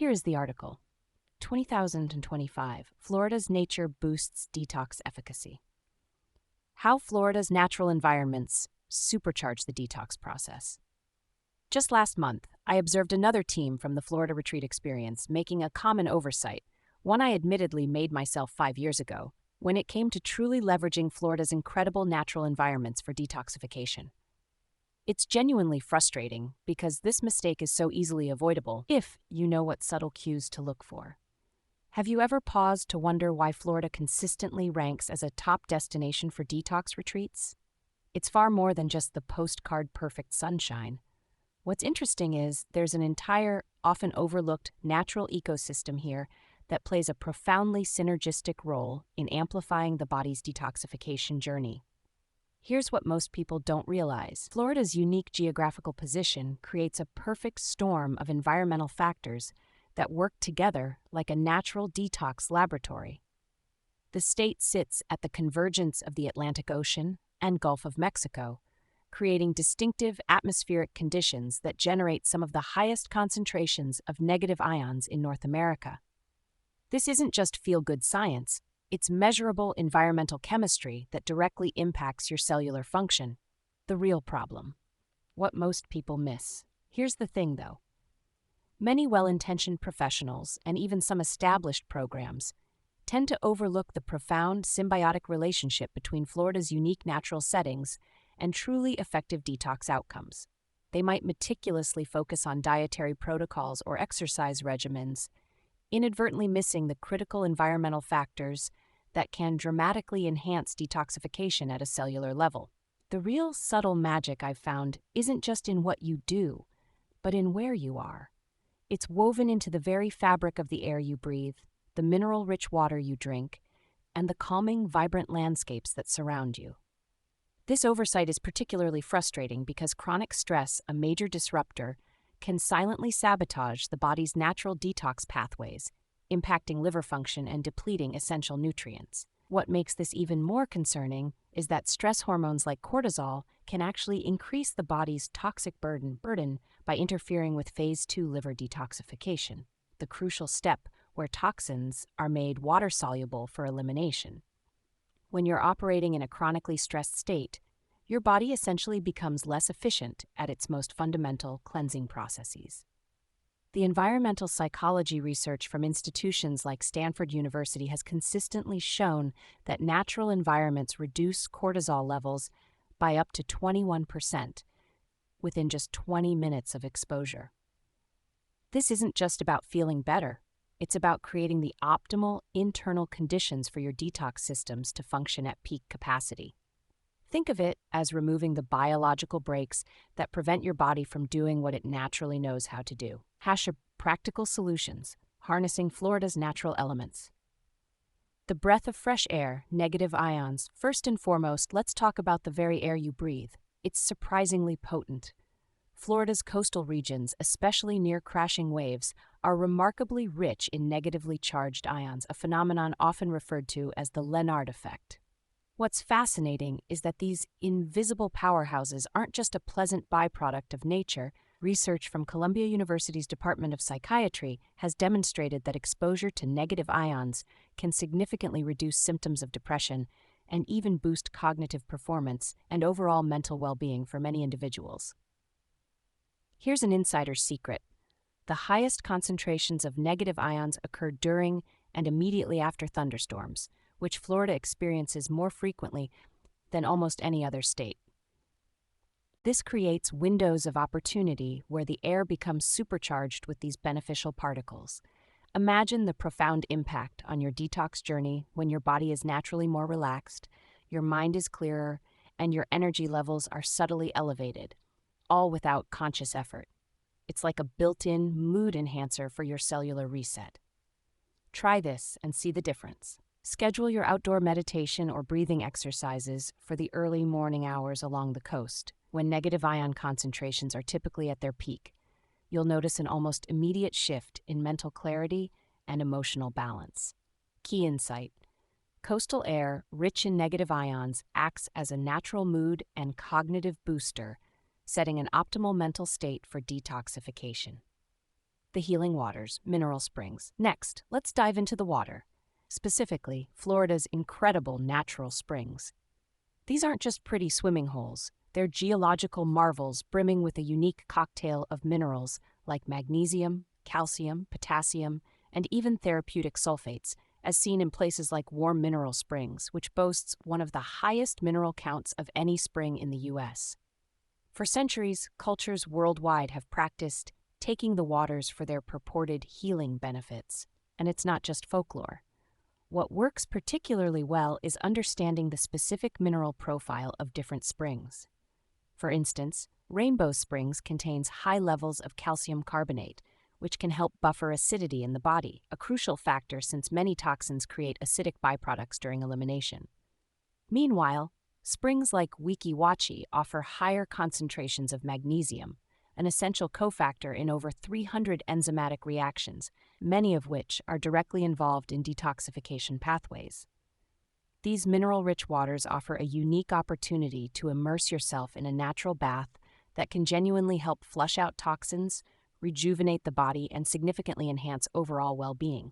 Here is the article. 2025, Florida's nature boosts detox efficacy. How Florida's natural environments supercharge the detox process. Just last month, I observed another team from the Florida Retreat Experience making a common oversight, one I admittedly made myself 5 years ago, when it came to truly leveraging Florida's incredible natural environments for detoxification. It's genuinely frustrating because this mistake is so easily avoidable if you know what subtle cues to look for. Have you ever paused to wonder why Florida consistently ranks as a top destination for detox retreats? It's far more than just the postcard perfect sunshine. What's interesting is there's an entire, often overlooked, natural ecosystem here that plays a profoundly synergistic role in amplifying the body's detoxification journey. Here's what most people don't realize. Florida's unique geographical position creates a perfect storm of environmental factors that work together like a natural detox laboratory. The state sits at the convergence of the Atlantic Ocean and Gulf of Mexico, creating distinctive atmospheric conditions that generate some of the highest concentrations of negative ions in North America. This isn't just feel-good science, it's measurable environmental chemistry that directly impacts your cellular function. The real problem. What most people miss. Here's the thing, though. Many well-intentioned professionals, and even some established programs, tend to overlook the profound symbiotic relationship between Florida's unique natural settings and truly effective detox outcomes. They might meticulously focus on dietary protocols or exercise regimens, inadvertently missing the critical environmental factors that can dramatically enhance detoxification at a cellular level. The real subtle magic I've found isn't just in what you do, but in where you are. It's woven into the very fabric of the air you breathe, the mineral-rich water you drink, and the calming, vibrant landscapes that surround you. This oversight is particularly frustrating because chronic stress, a major disruptor, can silently sabotage the body's natural detox pathways, impacting liver function and depleting essential nutrients. What makes this even more concerning is that stress hormones like cortisol can actually increase the body's toxic burden by interfering with phase 2 liver detoxification, the crucial step where toxins are made water-soluble for elimination. When you're operating in a chronically stressed state, your body essentially becomes less efficient at its most fundamental cleansing processes. The environmental psychology research from institutions like Stanford University has consistently shown that natural environments reduce cortisol levels by up to 21% within just 20 minutes of exposure. This isn't just about feeling better. It's about creating the optimal internal conditions for your detox systems to function at peak capacity. Think of it as removing the biological brakes that prevent your body from doing what it naturally knows how to do. Practical solutions, harnessing Florida's natural elements. The breath of fresh air, negative ions. First and foremost, let's talk about the very air you breathe. It's surprisingly potent. Florida's coastal regions, especially near crashing waves, are remarkably rich in negatively charged ions, a phenomenon often referred to as the Lennard effect. What's fascinating is that these invisible powerhouses aren't just a pleasant byproduct of nature. Research from Columbia University's Department of Psychiatry has demonstrated that exposure to negative ions can significantly reduce symptoms of depression and even boost cognitive performance and overall mental well-being for many individuals. Here's an insider's secret. The highest concentrations of negative ions occur during and immediately after thunderstorms, which Florida experiences more frequently than almost any other state. This creates windows of opportunity where the air becomes supercharged with these beneficial particles. Imagine the profound impact on your detox journey when your body is naturally more relaxed, your mind is clearer, and your energy levels are subtly elevated, all without conscious effort. It's like a built-in mood enhancer for your cellular reset. Try this and see the difference. Schedule your outdoor meditation or breathing exercises for the early morning hours along the coast, when negative ion concentrations are typically at their peak. You'll notice an almost immediate shift in mental clarity and emotional balance. Key insight: coastal air, rich in negative ions, acts as a natural mood and cognitive booster, setting an optimal mental state for detoxification. The healing waters, mineral springs. Next, let's dive into the water, specifically Florida's incredible natural springs. These aren't just pretty swimming holes, they're geological marvels brimming with a unique cocktail of minerals like magnesium, calcium, potassium, and even therapeutic sulfates, as seen in places like Warm Mineral Springs, which boasts one of the highest mineral counts of any spring in the U.S. For centuries, cultures worldwide have practiced taking the waters for their purported healing benefits, and it's not just folklore. What works particularly well is understanding the specific mineral profile of different springs. For instance, Rainbow Springs contains high levels of calcium carbonate, which can help buffer acidity in the body, a crucial factor since many toxins create acidic byproducts during elimination. Meanwhile, springs like Weeki Wachee offer higher concentrations of magnesium, an essential cofactor in over 300 enzymatic reactions, many of which are directly involved in detoxification pathways. These mineral-rich waters offer a unique opportunity to immerse yourself in a natural bath that can genuinely help flush out toxins, rejuvenate the body, and significantly enhance overall well-being.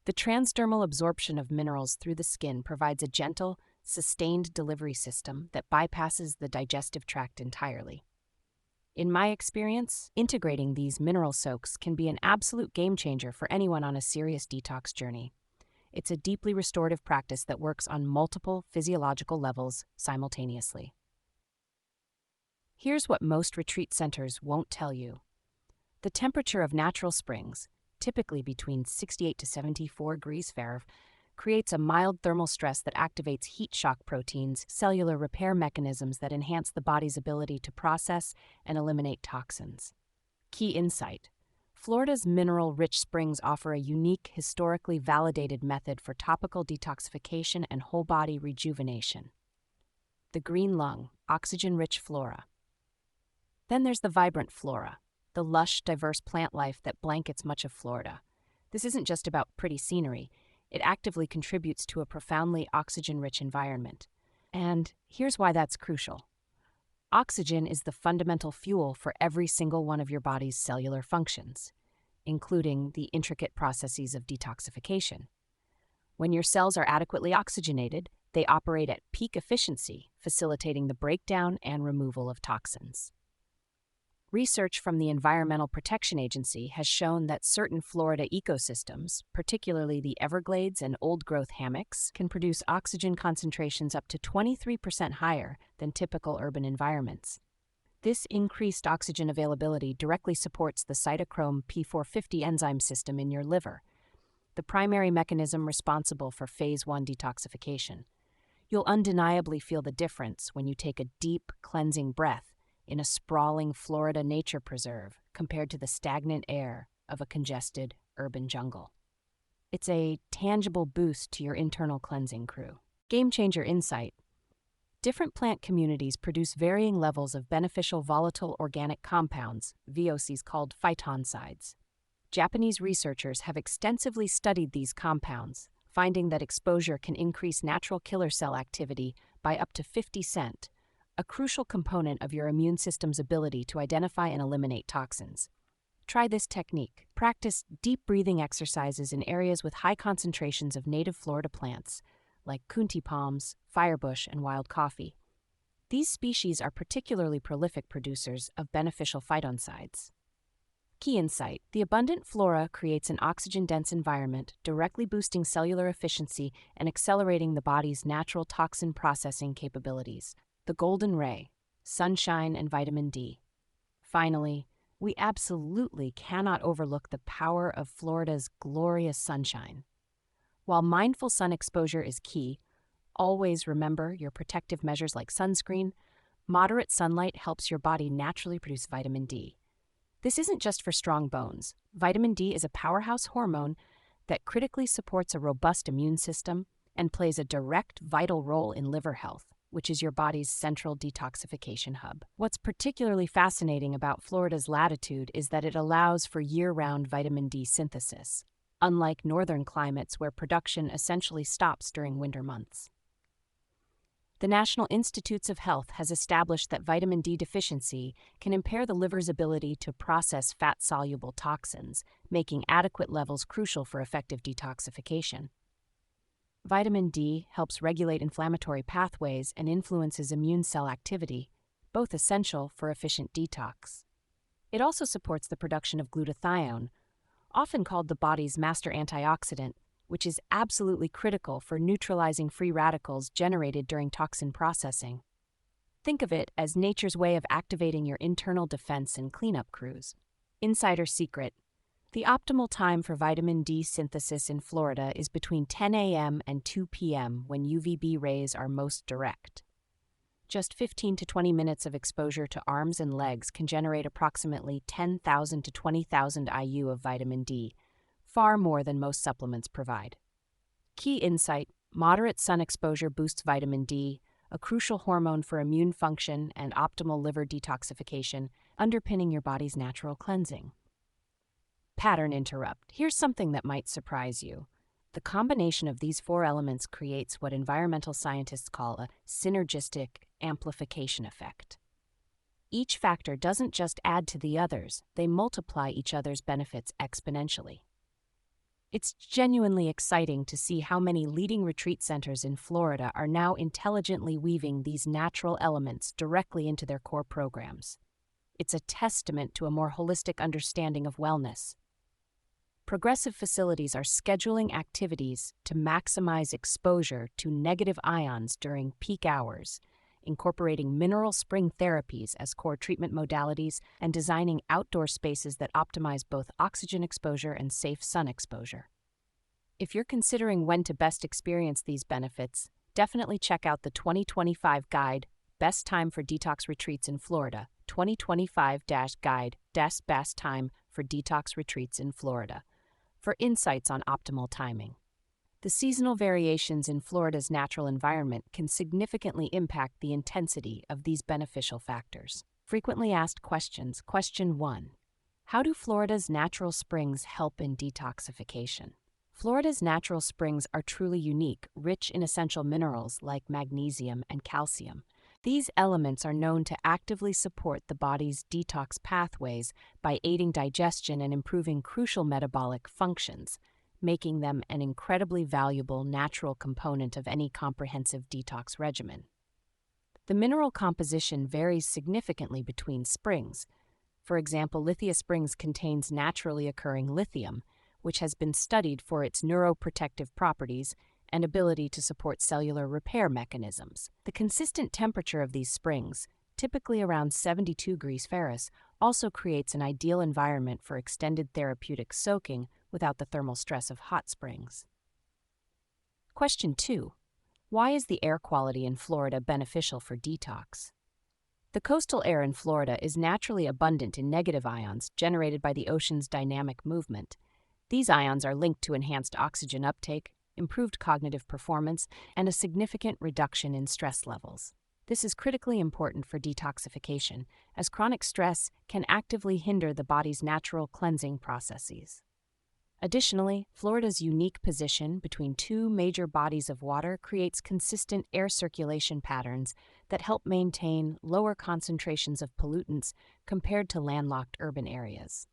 The transdermal absorption of minerals through the skin provides a gentle, sustained delivery system that bypasses the digestive tract entirely. In my experience, integrating these mineral soaks can be an absolute game-changer for anyone on a serious detox journey. It's a deeply restorative practice that works on multiple physiological levels simultaneously. Here's what most retreat centers won't tell you. The temperature of natural springs, typically between 68 to 74 degrees Fahrenheit, creates a mild thermal stress that activates heat shock proteins, cellular repair mechanisms that enhance the body's ability to process and eliminate toxins. Key insight: Florida's mineral-rich springs offer a unique, historically validated method for topical detoxification and whole-body rejuvenation. The green lung, oxygen-rich flora. Then there's the vibrant flora, the lush, diverse plant life that blankets much of Florida. This isn't just about pretty scenery. It actively contributes to a profoundly oxygen-rich environment. And here's why that's crucial. Oxygen is the fundamental fuel for every single one of your body's cellular functions, including the intricate processes of detoxification. When your cells are adequately oxygenated, they operate at peak efficiency, facilitating the breakdown and removal of toxins. Research from the Environmental Protection Agency has shown that certain Florida ecosystems, particularly the Everglades and old-growth hammocks, can produce oxygen concentrations up to 23% higher than typical urban environments. This increased oxygen availability directly supports the cytochrome P450 enzyme system in your liver, the primary mechanism responsible for Phase 1 detoxification. You'll undeniably feel the difference when you take a deep, cleansing breath in a sprawling Florida nature preserve compared to the stagnant air of a congested urban jungle. It's a tangible boost to your internal cleansing crew. Game changer insight: different plant communities produce varying levels of beneficial volatile organic compounds, VOCs called phytoncides. Japanese researchers have extensively studied these compounds, finding that exposure can increase natural killer cell activity by up to 50%, a crucial component of your immune system's ability to identify and eliminate toxins. Try this technique. Practice deep breathing exercises in areas with high concentrations of native Florida plants, like kunti palms, firebush, and wild coffee. These species are particularly prolific producers of beneficial phytoncides. Key insight: the abundant flora creates an oxygen-dense environment, directly boosting cellular efficiency and accelerating the body's natural toxin processing capabilities. The golden ray, sunshine, and vitamin D. Finally, we absolutely cannot overlook the power of Florida's glorious sunshine. While mindful sun exposure is key, always remember your protective measures like sunscreen. Moderate sunlight helps your body naturally produce vitamin D. This isn't just for strong bones. Vitamin D is a powerhouse hormone that critically supports a robust immune system and plays a direct, vital role in liver health, which is your body's central detoxification hub. What's particularly fascinating about Florida's latitude is that it allows for year-round vitamin D synthesis, unlike northern climates where production essentially stops during winter months. The National Institutes of Health has established that vitamin D deficiency can impair the liver's ability to process fat-soluble toxins, making adequate levels crucial for effective detoxification. Vitamin D helps regulate inflammatory pathways and influences immune cell activity, both essential for efficient detox. It also supports the production of glutathione, often called the body's master antioxidant, which is absolutely critical for neutralizing free radicals generated during toxin processing. Think of it as nature's way of activating your internal defense and cleanup crews. Insider secret: the optimal time for vitamin D synthesis in Florida is between 10 a.m. and 2 p.m. when UVB rays are most direct. Just 15 to 20 minutes of exposure to arms and legs can generate approximately 10,000 to 20,000 IU of vitamin D, far more than most supplements provide. Key insight: moderate sun exposure boosts vitamin D, a crucial hormone for immune function and optimal liver detoxification, underpinning your body's natural cleansing. Pattern interrupt. Here's something that might surprise you. The combination of these four elements creates what environmental scientists call a synergistic amplification effect. Each factor doesn't just add to the others, they multiply each other's benefits exponentially. It's genuinely exciting to see how many leading retreat centers in Florida are now intelligently weaving these natural elements directly into their core programs. It's a testament to a more holistic understanding of wellness. Progressive facilities are scheduling activities to maximize exposure to negative ions during peak hours, incorporating mineral spring therapies as core treatment modalities, and designing outdoor spaces that optimize both oxygen exposure and safe sun exposure. If you're considering when to best experience these benefits, definitely check out the 2025 guide, Best Time for Detox Retreats in Florida, 2025-guide, Best Time for Detox Retreats in Florida, for insights on optimal timing. The seasonal variations in Florida's natural environment can significantly impact the intensity of these beneficial factors. Frequently asked questions. Question 1. How do Florida's natural springs help in detoxification? Florida's natural springs are truly unique, rich in essential minerals like magnesium and calcium. These elements are known to actively support the body's detox pathways by aiding digestion and improving crucial metabolic functions, making them an incredibly valuable natural component of any comprehensive detox regimen. The mineral composition varies significantly between springs. For example, Lithia Springs contains naturally occurring lithium, which has been studied for its neuroprotective properties and ability to support cellular repair mechanisms. The consistent temperature of these springs, typically around 72 degrees Fahrenheit, also creates an ideal environment for extended therapeutic soaking without the thermal stress of hot springs. Question 2. Why is the air quality in Florida beneficial for detox? The coastal air in Florida is naturally abundant in negative ions generated by the ocean's dynamic movement. These ions are linked to enhanced oxygen uptake, improved cognitive performance, and a significant reduction in stress levels. This is critically important for detoxification, as chronic stress can actively hinder the body's natural cleansing processes. Additionally, Florida's unique position between two major bodies of water creates consistent air circulation patterns that help maintain lower concentrations of pollutants compared to landlocked urban areas.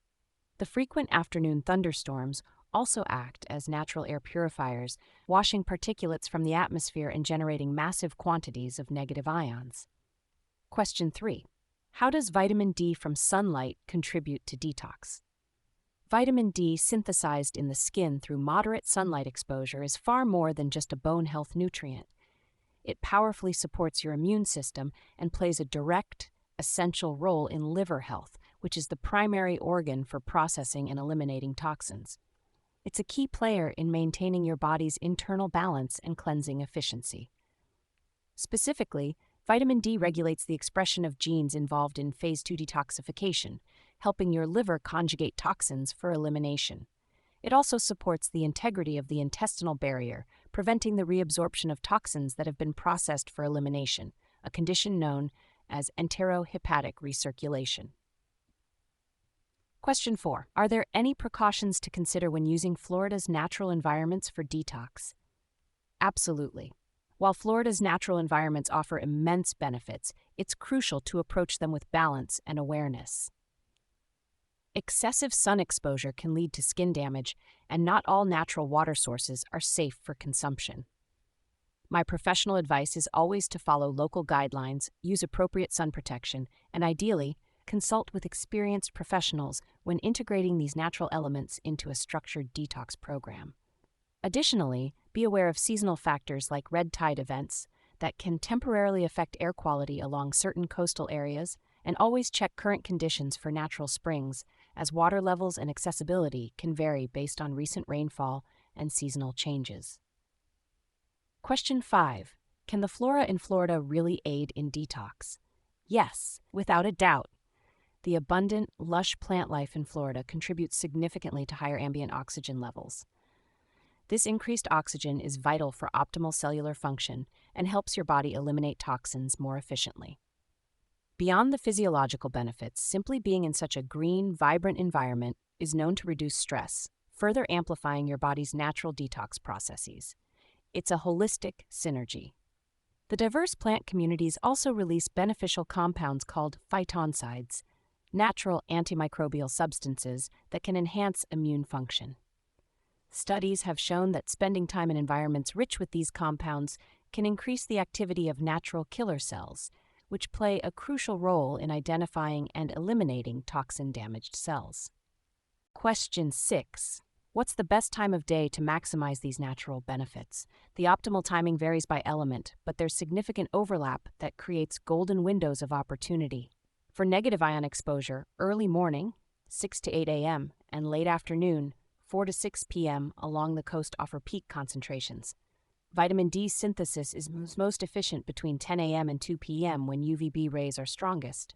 The frequent afternoon thunderstorms also act as natural air purifiers, washing particulates from the atmosphere and generating massive quantities of negative ions. Question 3. How does vitamin D from sunlight contribute to detox? Vitamin D synthesized in the skin through moderate sunlight exposure is far more than just a bone health nutrient. It powerfully supports your immune system and plays a direct, essential role in liver health, which is the primary organ for processing and eliminating toxins. It's a key player in maintaining your body's internal balance and cleansing efficiency. Specifically, vitamin D regulates the expression of genes involved in phase 2 detoxification, helping your liver conjugate toxins for elimination. It also supports the integrity of the intestinal barrier, preventing the reabsorption of toxins that have been processed for elimination, a condition known as enterohepatic recirculation. Question 4. Are there any precautions to consider when using Florida's natural environments for detox? Absolutely. While Florida's natural environments offer immense benefits, it's crucial to approach them with balance and awareness. Excessive sun exposure can lead to skin damage, and not all natural water sources are safe for consumption. My professional advice is always to follow local guidelines, use appropriate sun protection, and ideally, consult with experienced professionals when integrating these natural elements into a structured detox program. Additionally, be aware of seasonal factors like red tide events that can temporarily affect air quality along certain coastal areas, and always check current conditions for natural springs, as water levels and accessibility can vary based on recent rainfall and seasonal changes. Question 5. Can the flora in Florida really aid in detox? Yes, without a doubt. The abundant, lush plant life in Florida contributes significantly to higher ambient oxygen levels. This increased oxygen is vital for optimal cellular function and helps your body eliminate toxins more efficiently. Beyond the physiological benefits, simply being in such a green, vibrant environment is known to reduce stress, further amplifying your body's natural detox processes. It's a holistic synergy. The diverse plant communities also release beneficial compounds called phytoncides, natural antimicrobial substances that can enhance immune function. Studies have shown that spending time in environments rich with these compounds can increase the activity of natural killer cells, which play a crucial role in identifying and eliminating toxin-damaged cells. Question 6. What's the best time of day to maximize these natural benefits? The optimal timing varies by element, but there's significant overlap that creates golden windows of opportunity. For negative ion exposure, early morning, 6 to 8 a.m., and late afternoon, 4 to 6 p.m. along the coast offer peak concentrations. Vitamin D synthesis is most efficient between 10 a.m. and 2 p.m. when UVB rays are strongest.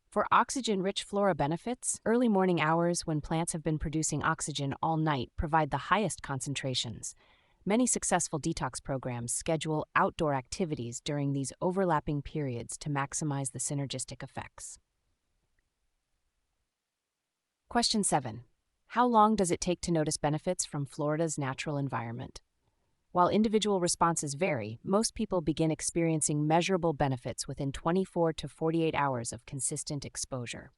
For oxygen-rich flora benefits, early morning hours when plants have been producing oxygen all night provide the highest concentrations. Many successful detox programs schedule outdoor activities during these overlapping periods to maximize the synergistic effects. Question 7. How long does it take to notice benefits from Florida's natural environment? While individual responses vary, most people begin experiencing measurable benefits within 24 to 48 hours of consistent exposure.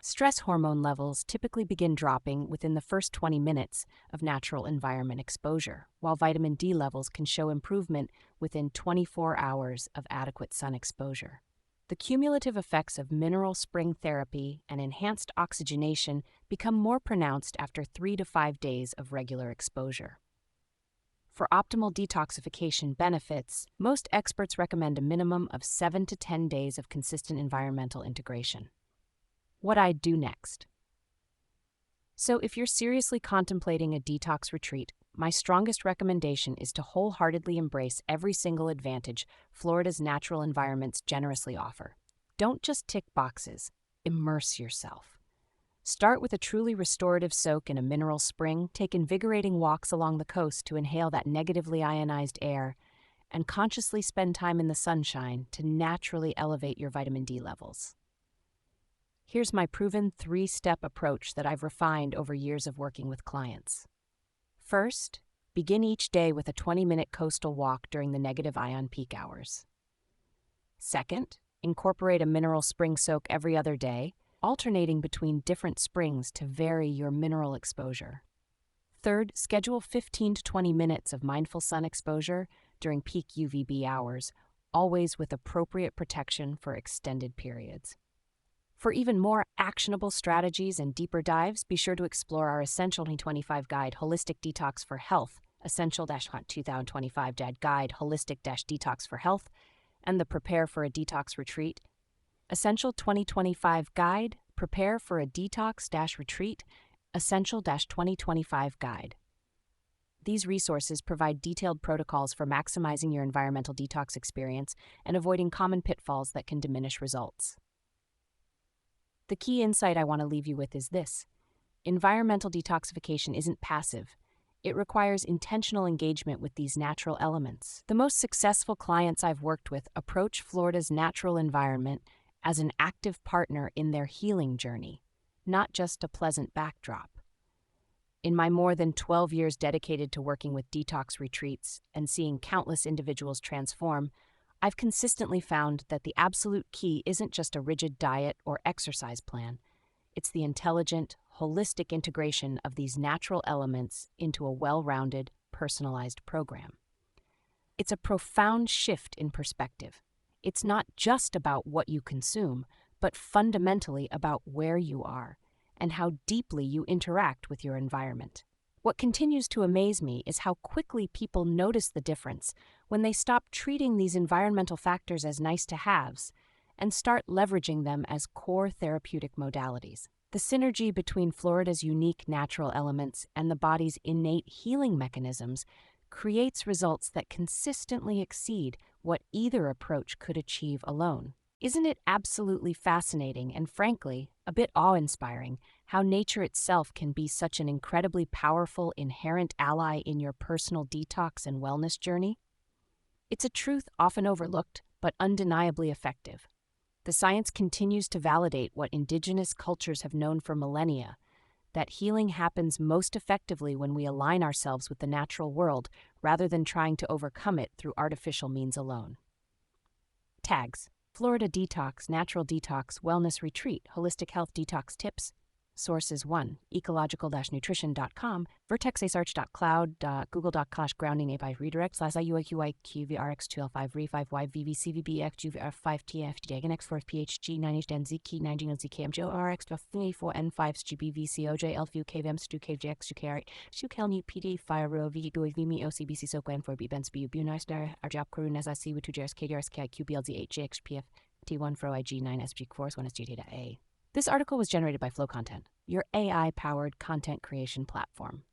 Stress hormone levels typically begin dropping within the first 20 minutes of natural environment exposure, while vitamin D levels can show improvement within 24 hours of adequate sun exposure. The cumulative effects of mineral spring therapy and enhanced oxygenation become more pronounced after 3 to 5 days of regular exposure. For optimal detoxification benefits, most experts recommend a minimum of 7 to 10 days of consistent environmental integration. What I'd do next. So if you're seriously contemplating a detox retreat, my strongest recommendation is to wholeheartedly embrace every single advantage Florida's natural environments generously offer. Don't just tick boxes, immerse yourself. Start with a truly restorative soak in a mineral spring, take invigorating walks along the coast to inhale that negatively ionized air, and consciously spend time in the sunshine to naturally elevate your vitamin D levels. Here's my proven 3-step approach that I've refined over years of working with clients. First, begin each day with a 20-minute coastal walk during the negative ion peak hours. Second, incorporate a mineral spring soak every other day, alternating between different springs to vary your mineral exposure. Third, schedule 15 to 20 minutes of mindful sun exposure during peak UVB hours, always with appropriate protection for extended periods. For even more actionable strategies and deeper dives, be sure to explore our Essential 2025 Guide Holistic Detox for Health, Essential-2025 Guide Holistic Detox for Health, and the Prepare for a Detox Retreat. Essential 2025 Guide, Prepare for a Detox Retreat, Essential-2025 Guide. These resources provide detailed protocols for maximizing your environmental detox experience and avoiding common pitfalls that can diminish results. The key insight I want to leave you with is this: environmental detoxification isn't passive. It requires intentional engagement with these natural elements. The most successful clients I've worked with approach Florida's natural environment as an active partner in their healing journey, not just a pleasant backdrop. In my more than 12 years dedicated to working with detox retreats and seeing countless individuals transform, I've consistently found that the absolute key isn't just a rigid diet or exercise plan. It's the intelligent, holistic integration of these natural elements into a well-rounded, personalized program. It's a profound shift in perspective. It's not just about what you consume, but fundamentally about where you are and how deeply you interact with your environment. What continues to amaze me is how quickly people notice the difference when they stop treating these environmental factors as nice-to-haves and start leveraging them as core therapeutic modalities. The synergy between Florida's unique natural elements and the body's innate healing mechanisms creates results that consistently exceed what either approach could achieve alone. Isn't it absolutely fascinating and, frankly, a bit awe-inspiring how nature itself can be such an incredibly powerful, inherent ally in your personal detox and wellness journey? It's a truth often overlooked, but undeniably effective. The science continues to validate what indigenous cultures have known for millennia, that healing happens most effectively when we align ourselves with the natural world rather than trying to overcome it through artificial means alone. Tags: Florida Detox, Natural Detox, Wellness Retreat, Holistic Health Detox Tips. Sources 1. Ecological-nutrition.com, vertexasarch.cloud, google.com/grounding API redirect /UIQIVRX125355TFTGNX4PHG9HNZK9GNZKMJORX12FNEFONFivesGBVCOJ-LFU-KVM-STU-KVJX-QKR QKL-NU-PD Fire-RO-V-GUIVIMI-OCBC-SOQUAN-4-B-BENS-BU-BU-NICE-DAR RJAP-KRUNES-SC-WITUJERS-KJRS-KIQBLZ-HJXPF T1-FRO-IG-9-SG-4-1-SGT-A. This article was generated by Flow Content, your AI-powered content creation platform.